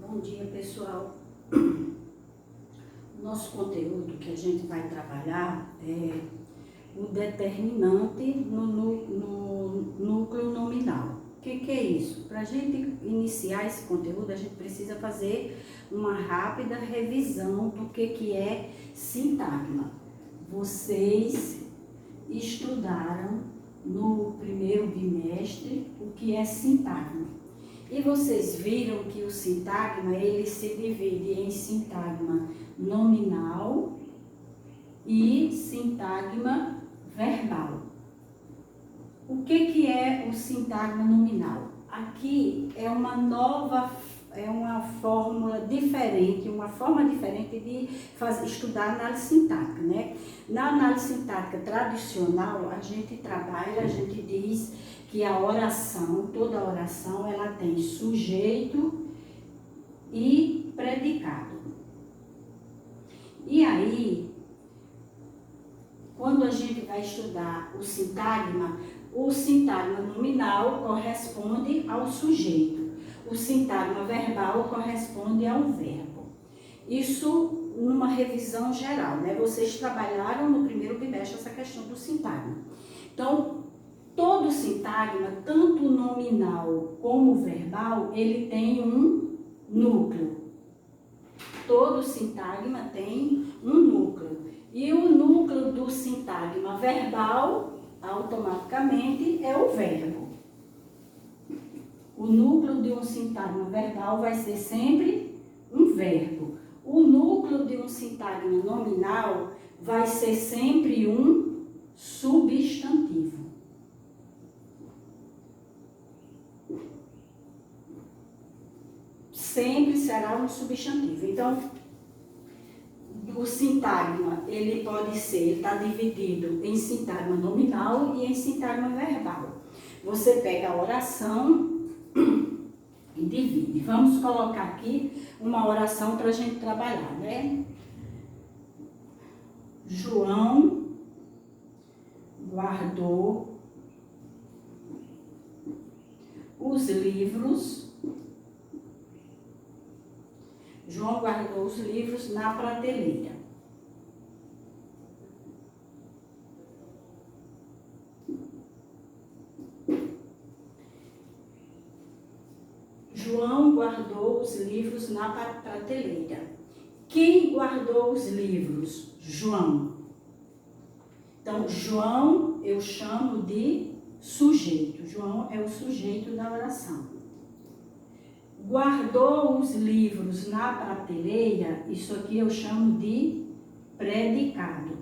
Bom dia, pessoal. O nosso conteúdo que a gente vai trabalhar é o determinante no núcleo nominal. O que é isso? Para a gente iniciar esse conteúdo, a gente precisa fazer uma rápida revisão do que é sintagma. Vocês estudaram no primeiro bimestre o que é sintagma. E vocês viram que o sintagma, ele se divide em sintagma nominal e sintagma verbal. O que é o sintagma nominal? Aqui é uma fórmula diferente, uma forma diferente de estudar análise sintática, né? Na análise sintática tradicional, a gente diz que a oração, toda oração, ela tem sujeito e predicado. E aí, quando a gente vai estudar o sintagma nominal corresponde ao sujeito. O sintagma verbal corresponde ao verbo. Isso numa revisão geral, né? Vocês trabalharam no primeiro bimestre essa questão do sintagma. Então, todo sintagma, tanto nominal como verbal, ele tem um núcleo. Todo sintagma tem um núcleo. E o núcleo do sintagma verbal, automaticamente, é o verbo. O núcleo de um sintagma verbal vai ser sempre um verbo. O núcleo de um sintagma nominal vai ser sempre um substantivo. Sempre será um substantivo. Então, o sintagma, ele está dividido em sintagma nominal e em sintagma verbal. Você pega a oração e divide. Vamos colocar aqui uma oração para a gente trabalhar, né? João guardou os livros. João guardou os livros na prateleira. João guardou os livros na prateleira. Quem guardou os livros? João. Então, João eu chamo de sujeito. João é o sujeito da oração. Guardou os livros na prateleira, isso aqui eu chamo de predicado.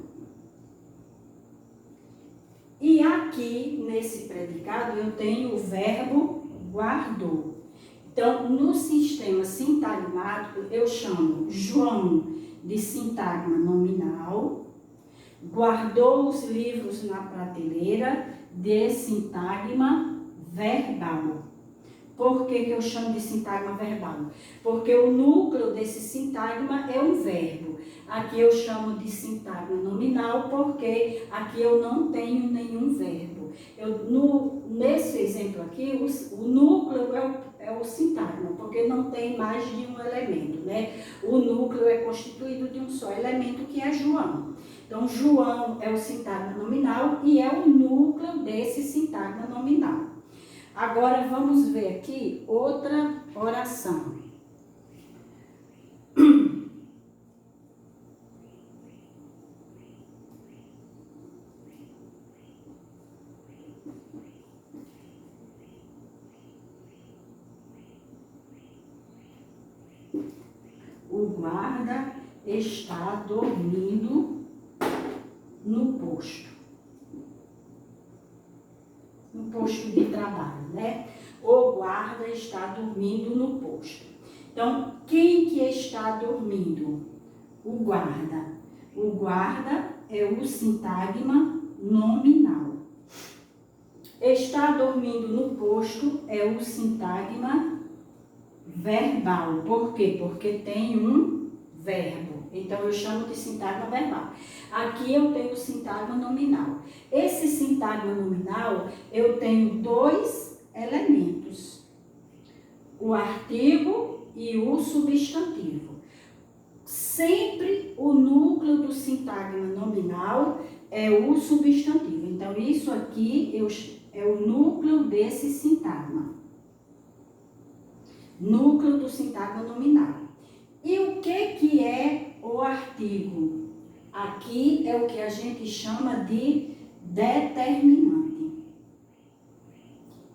E aqui, nesse predicado, eu tenho o verbo guardou. Então, no sistema sintagmático, eu chamo João de sintagma nominal, guardou os livros na prateleira de sintagma verbal. Por que eu chamo de sintagma verbal? Porque o núcleo desse sintagma é um verbo. Aqui eu chamo de sintagma nominal porque aqui eu não tenho nenhum verbo. Nesse exemplo aqui, o núcleo é o sintagma, porque não tem mais de um elemento, né? O núcleo é constituído de um só elemento, que é João. Então, João é o sintagma nominal e é o núcleo desse sintagma nominal. Agora, vamos ver aqui outra oração. O guarda está dormindo no posto. No posto de trabalho, né? O guarda está dormindo no posto. Então, quem que está dormindo? O guarda. O guarda é o sintagma nominal. Está dormindo no posto é o sintagma verbal. Por quê? Porque tem um verbo. Então, eu chamo de sintagma verbal. Aqui eu tenho o sintagma nominal. Esse sintagma nominal, eu tenho dois elementos. O artigo e o substantivo. Sempre o núcleo do sintagma nominal é o substantivo. Então, isso aqui é o núcleo desse sintagma. Núcleo do sintagma nominal. E o que é o artigo? Aqui é o que a gente chama de determinante.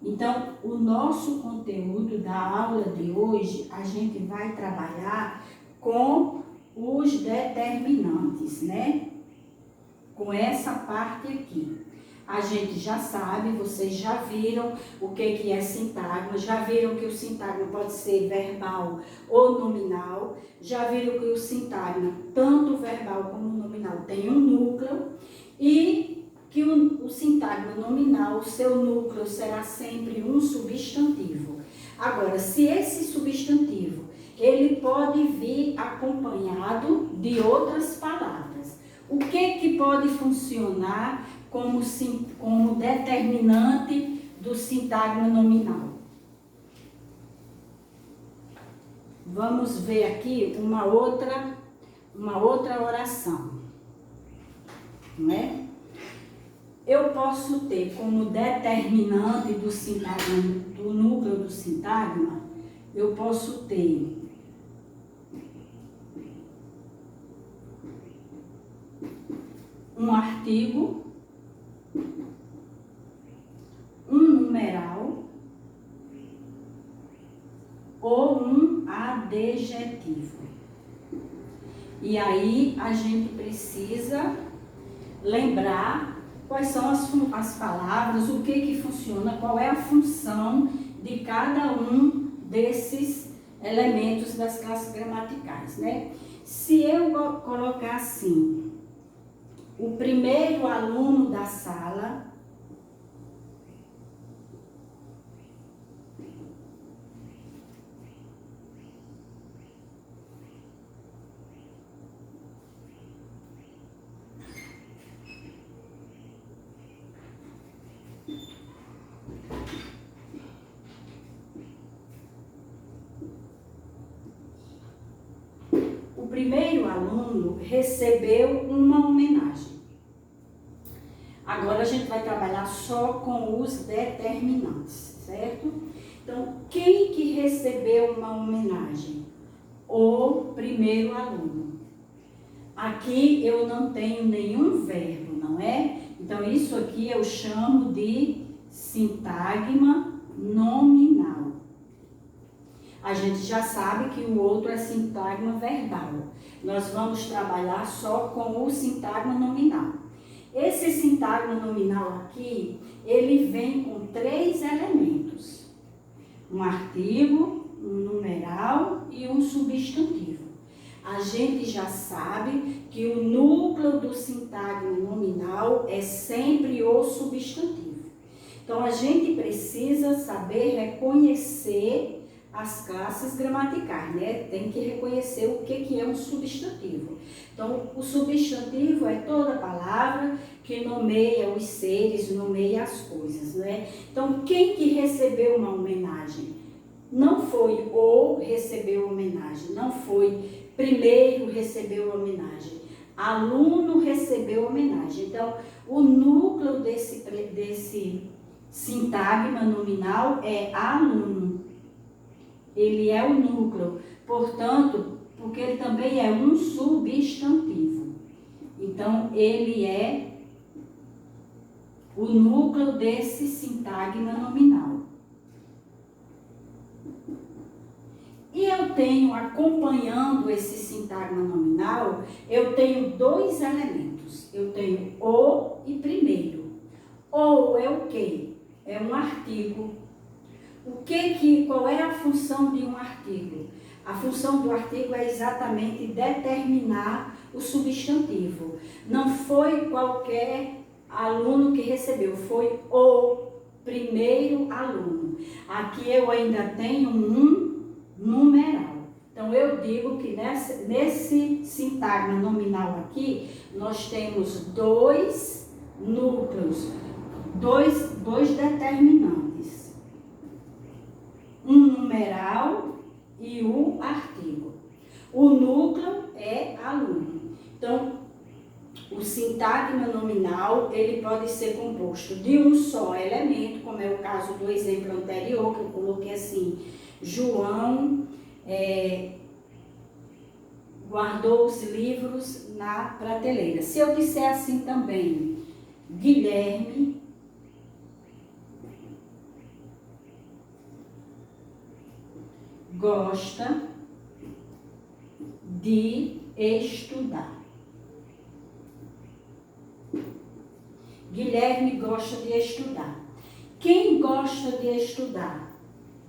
Então, o nosso conteúdo da aula de hoje, a gente vai trabalhar com os determinantes, né? Com essa parte aqui. A gente já sabe, vocês já viram o que é sintagma, já viram que o sintagma pode ser verbal ou nominal, já viram que o sintagma, tanto verbal como nominal, tem um núcleo e que o sintagma nominal, o seu núcleo será sempre um substantivo. Agora, se esse substantivo, ele pode vir acompanhado de outras palavras. O que pode funcionar como determinante do sintagma nominal? Vamos ver aqui uma outra oração, não é? Eu posso ter como determinante do sintagma, do núcleo do sintagma, eu posso ter um artigo, um numeral ou um adjetivo. E aí a gente precisa lembrar quais são as palavras, o que funciona, qual é a função de cada um desses elementos das classes gramaticais, né? Se eu colocar assim, o primeiro aluno da sala, o primeiro aluno recebeu uma homenagem. Agora a gente vai trabalhar só com os determinantes, certo? Então, quem que recebeu uma homenagem? O primeiro aluno. Aqui eu não tenho nenhum verbo, não é? Então, isso aqui eu chamo de sintagma nominal. A gente já sabe que o outro é sintagma verbal. Nós vamos trabalhar só com o sintagma nominal. Esse sintagma nominal aqui, ele vem com 3 elementos. Um artigo, um numeral e um substantivo. A gente já sabe que o núcleo do sintagma nominal é sempre o substantivo. Então, a gente precisa saber reconhecer as classes gramaticais, né? Tem que reconhecer o que é um substantivo. Então, o substantivo é toda palavra que nomeia os seres, nomeia as coisas, né? Então, quem que recebeu uma homenagem? Não foi o recebeu homenagem, não foi primeiro recebeu homenagem. Aluno recebeu homenagem. Então, o núcleo desse sintagma nominal é aluno. Ele é o núcleo, portanto, porque ele também é um substantivo. Então, ele é o núcleo desse sintagma nominal. E eu tenho, acompanhando esse sintagma nominal, eu tenho 2 elementos. Eu tenho o e primeiro. O é o quê? É um artigo. Qual é a função de um artigo? A função do artigo é exatamente determinar o substantivo. Não foi qualquer aluno que recebeu, foi o primeiro aluno. Aqui eu ainda tenho um numeral. Então, eu digo que nesse sintagma nominal aqui, nós temos 2 núcleos, dois determinantes. Um numeral e o artigo. O núcleo é aluno. Então, o sintagma nominal, ele pode ser composto de um só elemento, como é o caso do exemplo anterior, que eu coloquei assim, João guardou os livros na prateleira. Se eu disser assim também, Guilherme gosta de estudar. Guilherme gosta de estudar. Quem gosta de estudar?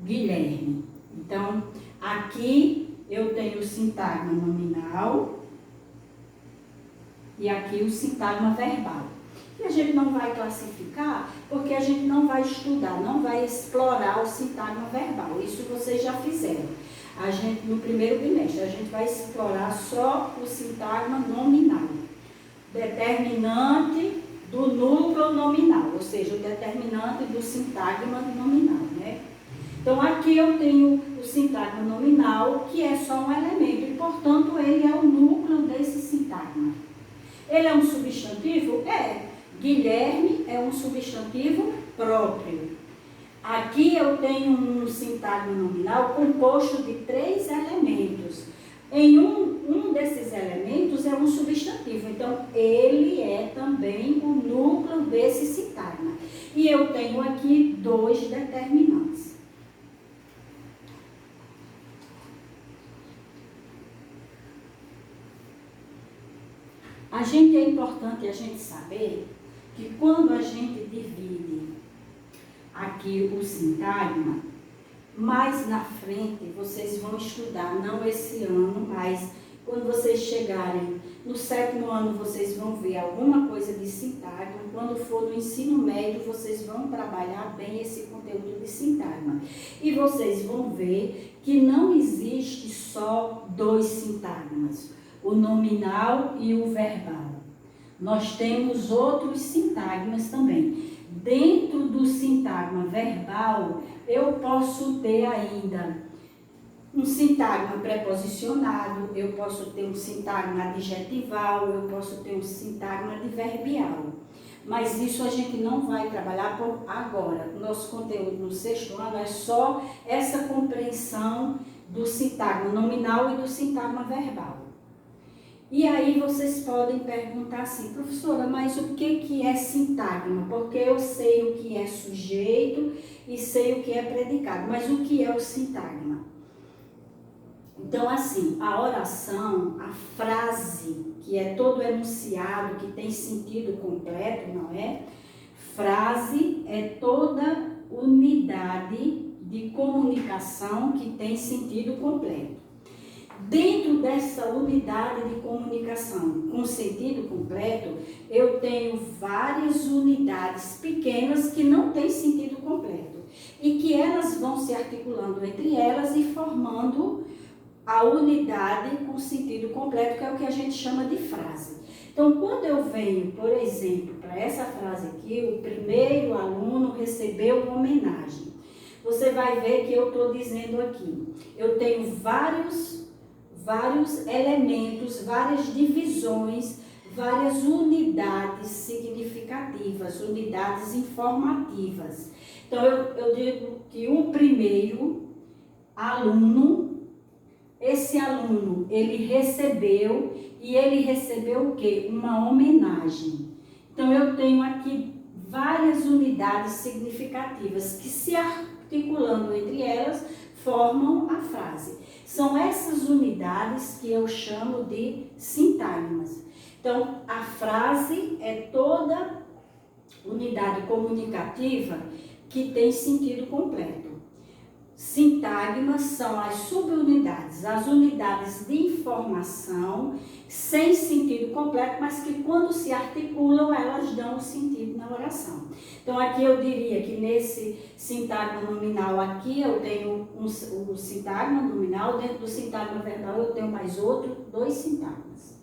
Guilherme. Então, aqui eu tenho o sintagma nominal e aqui o sintagma verbal. E a gente não vai classificar porque a gente não vai estudar, não vai explorar o sintagma verbal. Isso vocês já fizeram. A gente, no primeiro bimestre, a gente vai explorar só o sintagma nominal. Determinante do núcleo nominal, ou seja, o determinante do sintagma nominal, né? Então, aqui eu tenho o sintagma nominal, que é só um elemento, e, portanto, ele é o núcleo desse sintagma. Ele é um substantivo? É. Guilherme é um substantivo próprio. Aqui eu tenho um sintagma nominal composto de 3 elementos. Em um desses elementos é um substantivo, então ele é também o núcleo desse sintagma. E eu tenho aqui 2 determinantes. É importante a gente saber que quando a gente divide aqui o sintagma, mais na frente vocês vão estudar, não esse ano, mas quando vocês chegarem no 7º ano, vocês vão ver alguma coisa de sintagma. Quando for no ensino médio, vocês vão trabalhar bem esse conteúdo de sintagma. E vocês vão ver que não existe só 2 sintagmas, o nominal e o verbal. Nós temos outros sintagmas também. Dentro do sintagma verbal, eu posso ter ainda um sintagma preposicionado, eu posso ter um sintagma adjetival, eu posso ter um sintagma adverbial. Mas isso a gente não vai trabalhar por agora. O nosso conteúdo no 6º ano é só essa compreensão do sintagma nominal e do sintagma verbal. E aí vocês podem perguntar assim, professora, mas o que é sintagma? Porque eu sei o que é sujeito e sei o que é predicado, mas o que é o sintagma? Então, assim, a oração, a frase, que é todo enunciado, que tem sentido completo, não é? Frase é toda unidade de comunicação que tem sentido completo. Dentro dessa unidade de comunicação com sentido completo, eu tenho várias unidades pequenas que não têm sentido completo e que elas vão se articulando entre elas e formando a unidade com sentido completo, que é o que a gente chama de frase. Então, quando eu venho, por exemplo, para essa frase aqui, o primeiro aluno recebeu uma homenagem. Você vai ver que eu estou dizendo aqui, eu tenho vários elementos, várias divisões, várias unidades significativas, unidades informativas. Então, eu digo que o primeiro aluno, esse aluno, ele recebeu, e ele recebeu o quê? Uma homenagem. Então, eu tenho aqui várias unidades significativas que, se articulando entre elas, formam a frase. São essas unidades que eu chamo de sintagmas. Então, a frase é toda unidade comunicativa que tem sentido completo. Sintagmas são as subunidades, as unidades de informação sem sentido completo, mas que quando se articulam, elas dão o sentido na oração. Então, aqui eu diria que nesse sintagma nominal aqui, eu tenho o sintagma nominal, dentro do sintagma verbal eu tenho mais outro, 2 sintagmas.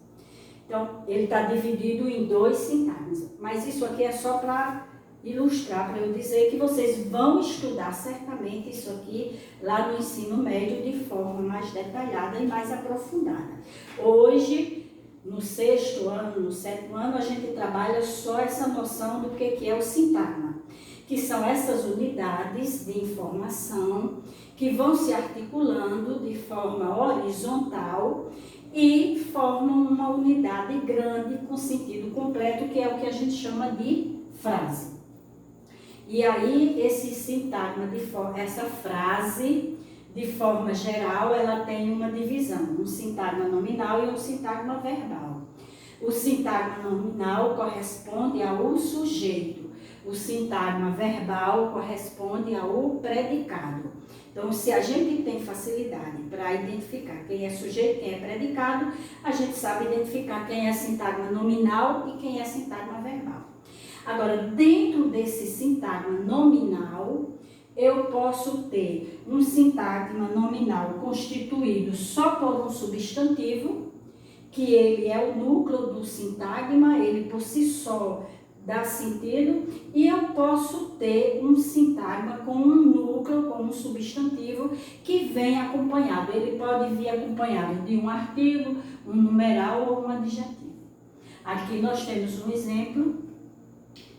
Então, ele está dividido em 2 sintagmas, mas isso aqui é só para ilustrar, para eu dizer que vocês vão estudar certamente isso aqui lá no ensino médio de forma mais detalhada e mais aprofundada. Hoje, no 6º ano, no 7º ano, a gente trabalha só essa noção do que é o sintagma, que são essas unidades de informação que vão se articulando de forma horizontal e formam uma unidade grande com sentido completo, que é o que a gente chama de frase. E aí, esse sintagma, essa frase, de forma geral, ela tem uma divisão, um sintagma nominal e um sintagma verbal. O sintagma nominal corresponde ao sujeito, o sintagma verbal corresponde ao predicado. Então, se a gente tem facilidade para identificar quem é sujeito, quem é predicado, a gente sabe identificar quem é sintagma nominal e quem é sintagma verbal. Agora, dentro desse sintagma nominal, eu posso ter um sintagma nominal constituído só por um substantivo, que ele é o núcleo do sintagma, ele por si só dá sentido, e eu posso ter um sintagma com um núcleo, com um substantivo, que vem acompanhado. Ele pode vir acompanhado de um artigo, um numeral ou um adjetivo. Aqui nós temos um exemplo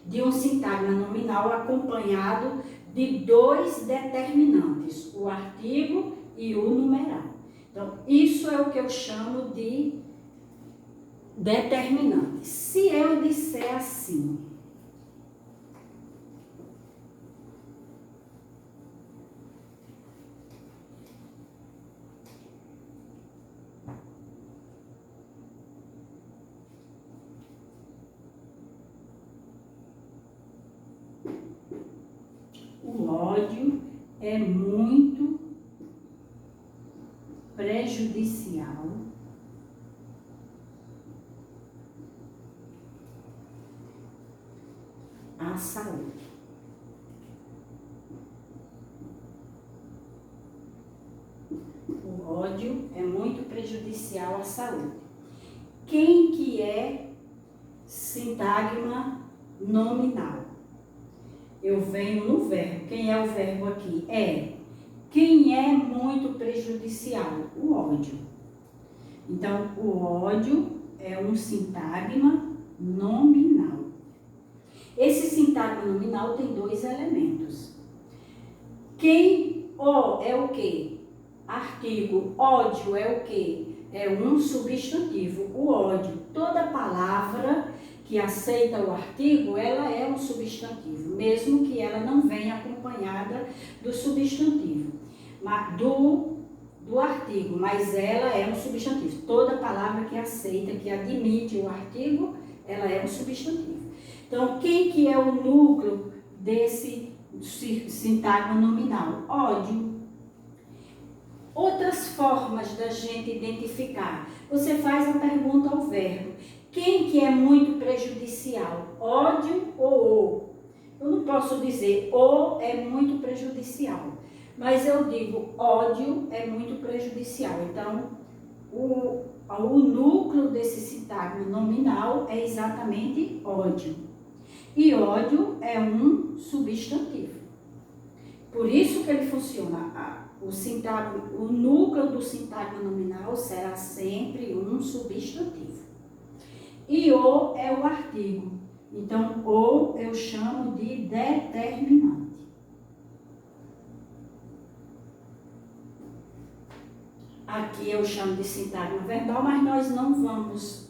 de um sintagma nominal acompanhado de 2 determinantes, o artigo e o numeral. Então, isso é o que eu chamo de determinante. Se eu disser assim, o ódio é muito prejudicial à saúde. O ódio é muito prejudicial à saúde. Quem que é sintagma nominal? Eu venho no verbo. Quem é o verbo aqui? É. Quem é muito prejudicial? O ódio. Então, o ódio é um sintagma nominal. Esse sintagma nominal tem 2 elementos. Quem o é o quê? Artigo. Ódio é o quê? É um substantivo. O ódio. Toda palavra que aceita o artigo, ela é um substantivo, mesmo que ela não venha acompanhada do substantivo, do artigo, mas ela é um substantivo. Toda palavra que aceita, que admite o artigo, ela é um substantivo. Então, quem que é o núcleo desse sintagma nominal? Ódio. Outras formas da gente identificar. Você faz a pergunta ao verbo. Quem que é muito prejudicial? Ódio ou o? Eu não posso dizer o é muito prejudicial, mas eu digo ódio é muito prejudicial. Então, o núcleo desse sintagma nominal é exatamente ódio. E ódio é um substantivo. Por isso que ele funciona. O núcleo do sintagma nominal será sempre um substantivo. E o é o artigo. Então, o eu chamo de determinante. Aqui eu chamo de sintagma verbal, mas nós não vamos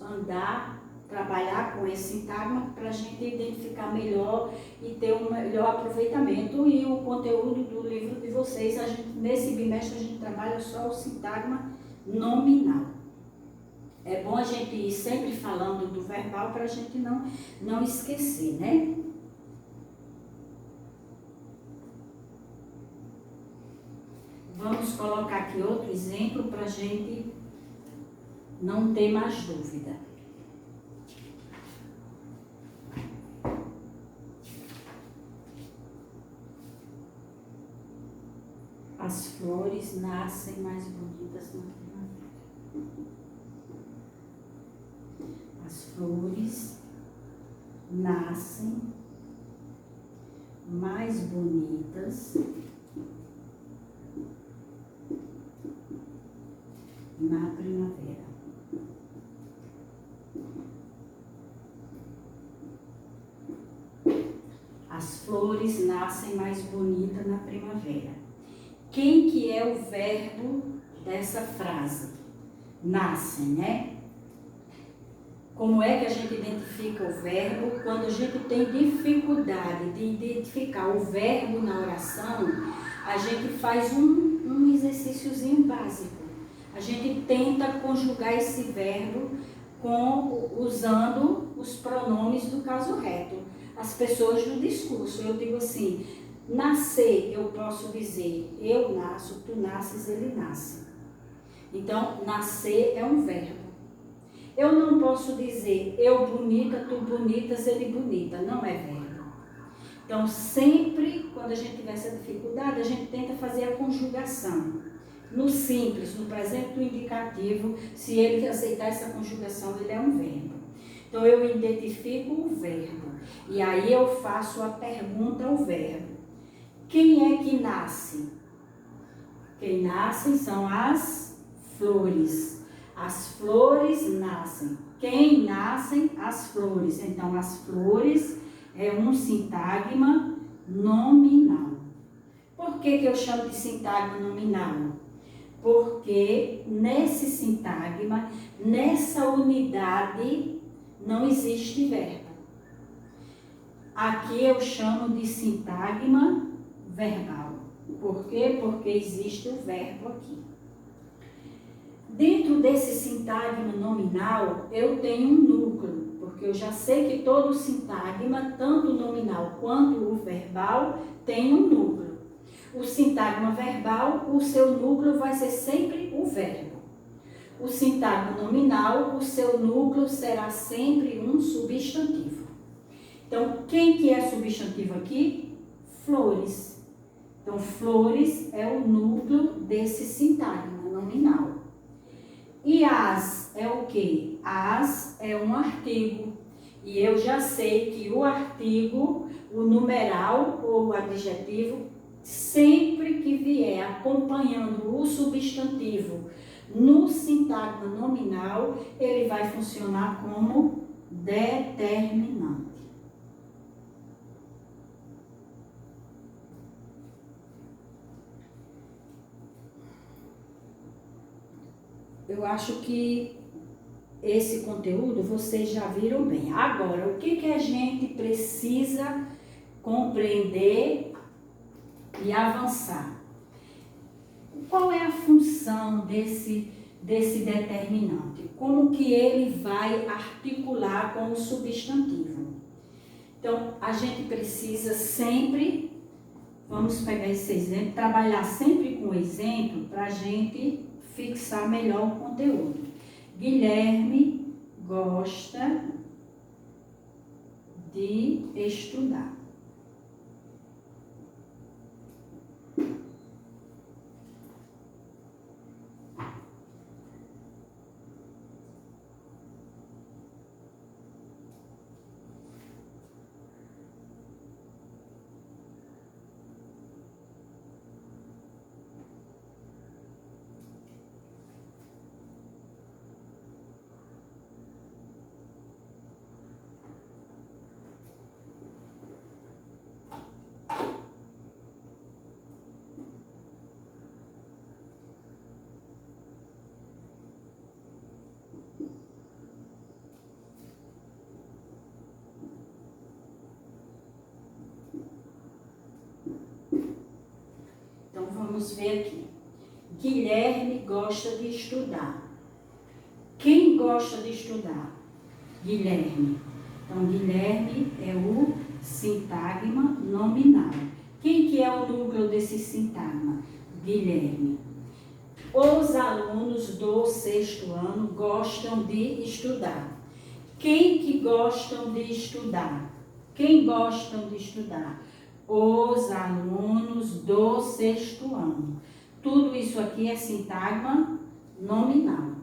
trabalhar com esse sintagma para a gente identificar melhor e ter um melhor aproveitamento. E o conteúdo do livro de vocês, nesse bimestre a gente trabalha só o sintagma nominal. É bom a gente ir sempre falando do verbal para a gente não esquecer, né? Vamos colocar aqui outro exemplo para a gente não ter mais dúvida. As flores nascem mais bonitas na primavera. As flores nascem mais bonitas na primavera. As flores nascem mais bonitas na primavera. Quem que é o verbo dessa frase? Nascem, né? Como é que a gente identifica o verbo? Quando a gente tem dificuldade de identificar o verbo na oração, a gente faz um exercíciozinho básico. A gente tenta conjugar esse verbo usando os pronomes do caso reto. As pessoas do discurso, eu digo assim, nascer, eu posso dizer, eu nasço, tu nasces, ele nasce. Então, nascer é um verbo. Eu não posso dizer, eu bonita, tu bonitas, ele bonita, não é verbo. Então, sempre, quando a gente tiver essa dificuldade, a gente tenta fazer a conjugação. No simples, no presente do indicativo, se ele aceitar essa conjugação, ele é um verbo. Então, eu identifico o verbo. E aí eu faço a pergunta ao verbo. Quem é que nasce? Quem nasce são as flores. As flores nascem. Quem nascem? As flores. Então, as flores é um sintagma nominal. Por que eu chamo de sintagma nominal? Porque nesse sintagma, nessa unidade, não existe verbo. Aqui eu chamo de sintagma verbal. Por quê? Porque existe o verbo aqui. Dentro desse sintagma nominal, eu tenho um núcleo, porque eu já sei que todo sintagma, tanto o nominal quanto o verbal, tem um núcleo. O sintagma verbal, o seu núcleo vai ser sempre o verbo. O sintagma nominal, o seu núcleo será sempre um substantivo. Então, quem que é substantivo aqui? Flores. Então, flores é o núcleo desse sintagma nominal. E as é o quê? As é um artigo. E eu já sei que o artigo, o numeral ou o adjetivo, sempre que vier acompanhando o substantivo no sintagma nominal, ele vai funcionar como determinante. Eu acho que esse conteúdo vocês já viram bem. Agora, o que a gente precisa compreender e avançar? Qual é a função desse determinante? Como que ele vai articular com o substantivo? Então, a gente precisa sempre, vamos pegar esse exemplo, trabalhar sempre com o exemplo para a gente fixar melhor o conteúdo. Guilherme gosta de estudar. Vamos ver aqui. Guilherme gosta de estudar. Quem gosta de estudar? Guilherme. Então, Guilherme é o sintagma nominal. Quem que é o núcleo desse sintagma? Guilherme. Os alunos do 6º ano gostam de estudar. Quem que gostam de estudar? Quem gostam de estudar? Os alunos do 6º ano. Tudo isso aqui é sintagma nominal.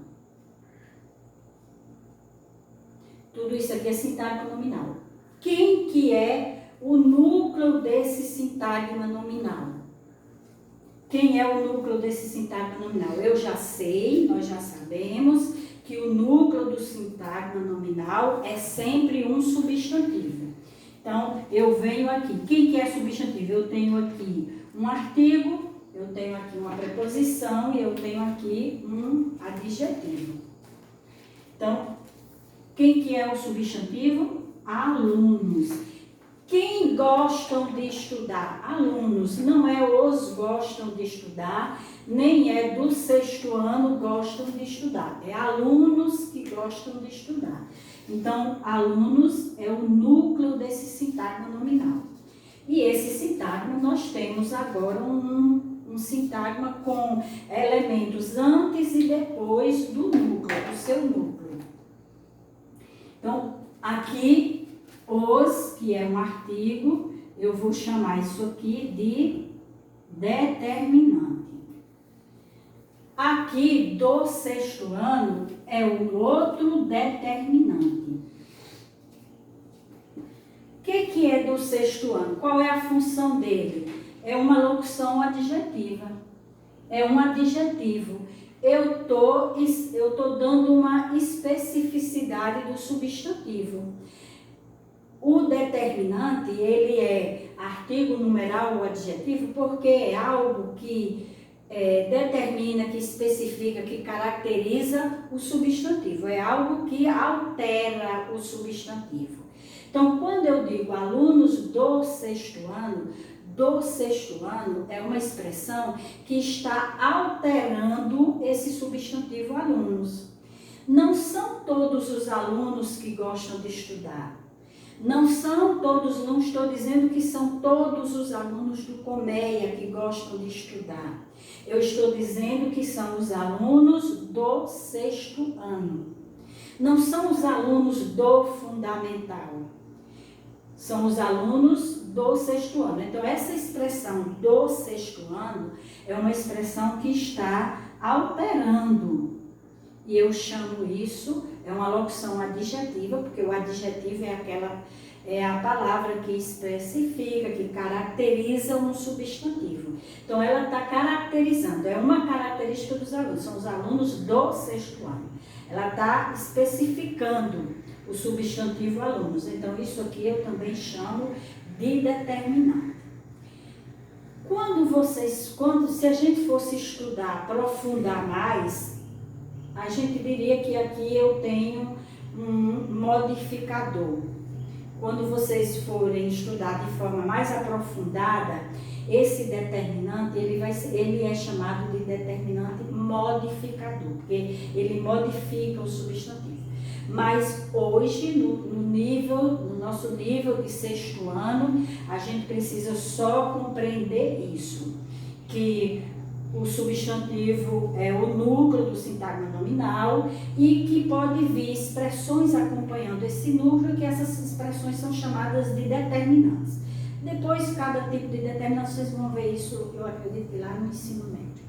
Tudo isso aqui é sintagma nominal. Quem que é o núcleo desse sintagma nominal. Quem é o núcleo desse sintagma nominal? Eu já sei, nós já sabemos que o núcleo do sintagma nominal é sempre um substantivo. Então, eu venho aqui. Quem que é substantivo? Eu tenho aqui um artigo, eu tenho aqui uma preposição e eu tenho aqui um adjetivo. Então, quem que é o substantivo? Alunos. Quem gostam de estudar? Alunos. Não é os gostam de estudar, nem é do 6º ano gostam de estudar. É alunos que gostam de estudar. Então, alunos é o núcleo desse sintagma nominal. E esse sintagma, nós temos agora um sintagma com elementos antes e depois do núcleo, do seu núcleo. Então, aqui, os, que é um artigo, eu vou chamar isso aqui de determinante. Aqui, do 6º ano, é um outro determinante. O que é do 6º ano? Qual é a função dele? É uma locução adjetiva. É um adjetivo. Eu tô dando uma especificidade do substantivo. O determinante, ele é artigo, numeral ou adjetivo porque é algo que determina, que especifica, que caracteriza o substantivo. É algo que altera o substantivo. Então, quando eu digo alunos do 6º ano, do 6º ano é uma expressão que está alterando esse substantivo alunos. Não são todos os alunos que gostam de estudar. Não são todos, não estou dizendo que são todos os alunos do Colmeia que gostam de estudar. Eu estou dizendo que são os alunos do 6º ano. Não são os alunos do fundamental. São os alunos do 6º ano. Então, essa expressão do 6º ano é uma expressão que está alterando. E eu chamo isso, é uma locução adjetiva, porque o adjetivo é a palavra que especifica, que caracteriza um substantivo. Então, ela está caracterizando, é uma característica dos alunos, são os alunos do 6º ano. Ela está especificando o substantivo alunos. Então, isso aqui eu também chamo de determinante. Se a gente fosse estudar, aprofundar mais, a gente diria que aqui eu tenho um modificador. Quando vocês forem estudar de forma mais aprofundada, esse determinante, ele é chamado de determinante modificador, porque ele modifica o substantivo. Mas hoje, no nosso nível de 6º ano, a gente precisa só compreender isso, que o substantivo é o núcleo do sintagma nominal e que pode vir expressões acompanhando esse núcleo, que essas expressões são chamadas de determinantes. Depois, cada tipo de determinante, vocês vão ver isso, eu acredito que lá no ensino médio.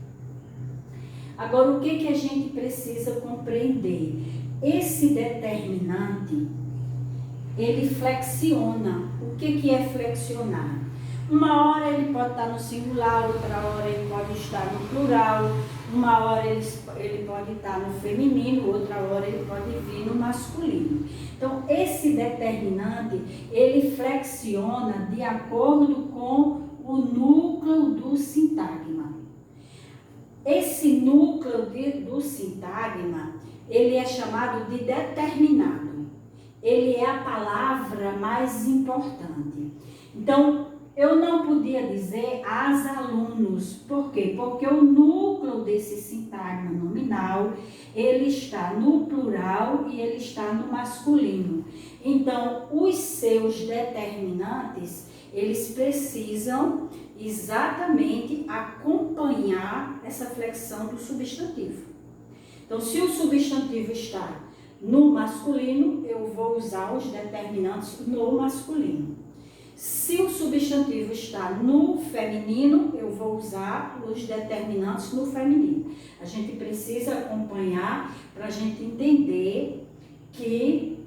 Agora, o que a gente precisa compreender? Esse determinante, ele flexiona. O que é flexionar? Uma hora ele pode estar no singular, outra hora ele pode estar no plural, uma hora ele pode estar no feminino, outra hora ele pode vir no masculino. Então, esse determinante, ele flexiona de acordo com o núcleo do sintagma. Esse núcleo do sintagma, ele é chamado de determinado. Ele é a palavra mais importante. Então, eu não podia dizer as alunos. Por quê? Porque o núcleo desse sintagma nominal, ele está no plural e ele está no masculino. Então, os seus determinantes, eles precisam exatamente acompanhar essa flexão do substantivo. Então, se o substantivo está no masculino, eu vou usar os determinantes no masculino. Se o substantivo está no feminino, eu vou usar os determinantes no feminino. A gente precisa acompanhar para a gente entender que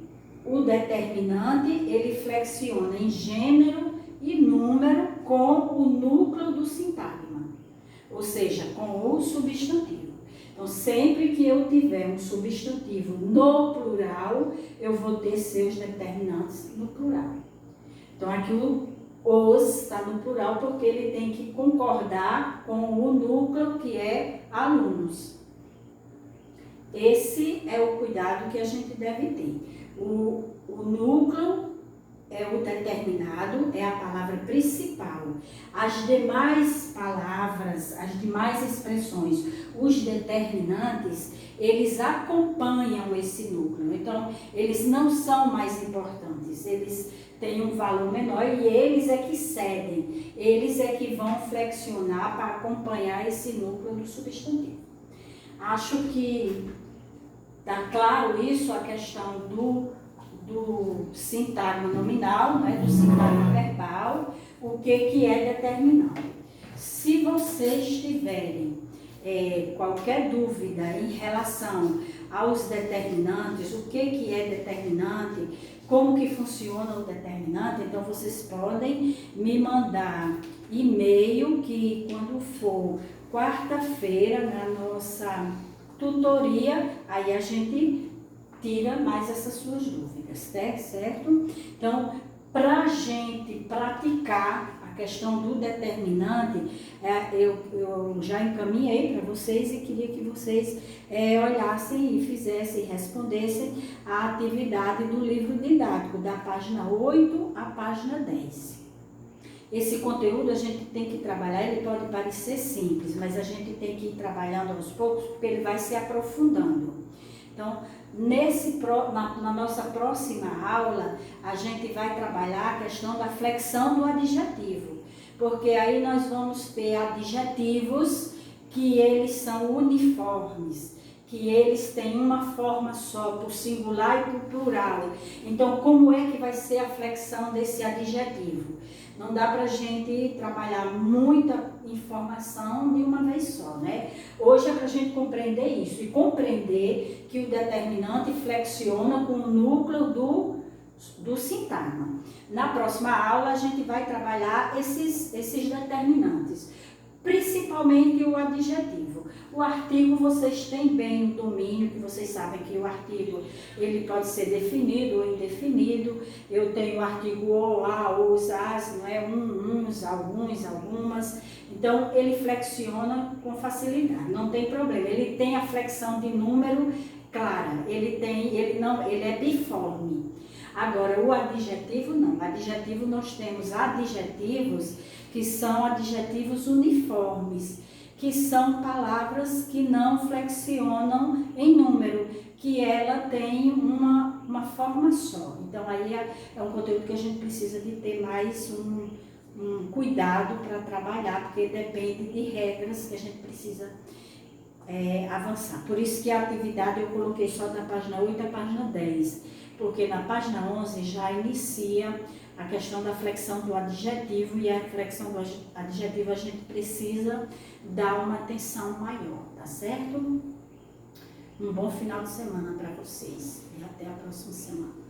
o determinante, ele flexiona em gênero e número com o núcleo do sintagma, ou seja, com o substantivo. Então, sempre que eu tiver um substantivo no plural, eu vou ter seus determinantes no plural. Então, aqui o os está no plural porque ele tem que concordar com o núcleo que é alunos. Esse é o cuidado que a gente deve ter. O núcleo é o determinado, é a palavra principal. As demais palavras, as demais expressões, os determinantes, eles acompanham esse núcleo. Então, eles não são mais importantes, eles têm um valor menor e eles é que cedem, eles é que vão flexionar para acompanhar esse núcleo do substantivo. Acho que está claro isso, a questão do sintagma nominal, né, do sintagma verbal, o que é determinante. Se vocês tiverem qualquer dúvida em relação aos determinantes, o que é determinante, como que funciona o determinante, então vocês podem me mandar e-mail que quando for quarta-feira na nossa tutoria, aí a gente tira mais essas suas dúvidas, certo? Então, para a gente praticar a questão do determinante, eu já encaminhei para vocês e queria que vocês olhassem e fizessem, respondessem a atividade do livro didático, da página 8 à página 10. Esse conteúdo a gente tem que trabalhar, ele pode parecer simples, mas a gente tem que ir trabalhando aos poucos, porque ele vai se aprofundando. Então, na nossa próxima aula, a gente vai trabalhar a questão da flexão do adjetivo, porque aí nós vamos ter adjetivos que eles são uniformes, que eles têm uma forma só, por singular e por plural. Então, como é que vai ser a flexão desse adjetivo? Não dá para a gente trabalhar muita informação de uma vez só, né? Hoje é para a gente compreender isso e compreender que o determinante flexiona com o núcleo do sintagma. Na próxima aula a gente vai trabalhar esses determinantes, principalmente o adjetivo. O artigo vocês têm bem o domínio, que vocês sabem que o artigo ele pode ser definido ou indefinido. Eu tenho o artigo o, a, os, as, não é? Uns, alguns, algumas. Então ele flexiona com facilidade, não tem problema. Ele tem a flexão de número clara, ele é biforme. Agora o adjetivo não. O adjetivo nós temos adjetivos que são adjetivos uniformes, que são palavras que não flexionam em número, que ela tem uma forma só. Então aí é um conteúdo que a gente precisa de ter mais um cuidado para trabalhar, porque depende de regras que a gente precisa avançar. Por isso que a atividade eu coloquei só da página 8 à página 10, porque na página 11 já inicia a questão da flexão do adjetivo, e a flexão do adjetivo a gente precisa dar uma atenção maior, tá certo? Um bom final de semana para vocês e até a próxima semana.